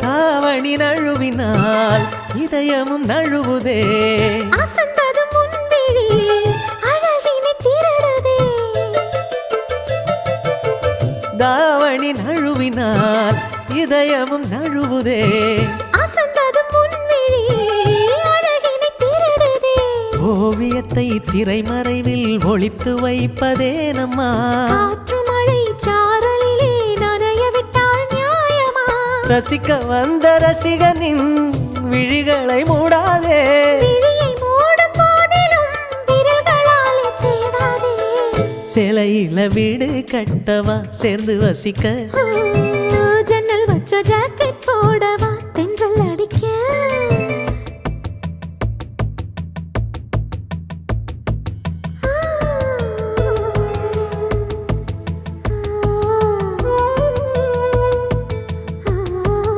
தாவணி நழுவினால் இதயமும் நழுவுதே அசந்தது முன்விழி அழகினை திருடுதே தாவணி நழுவினால் இதயமும் நழுவுதே அசந்தது முன்விழி அழகினை திருடுதே ஓவியத்தை திரைமறைவில் ஒளித்து வைப்பதே நம்மா காற்று மழை சாரலிலே நனைய விட்டால் நியாயமா ரசிக்க வந்த ரசிகனின் விழிகளை மூடாதே விழியை மூடும் போதிலும் விரல்களாலே தேடாதே சிலையில வீடு கட்டவா சேர்ந்து வசிக்க ஜன்னல் வச்ச ஜாக்கெட்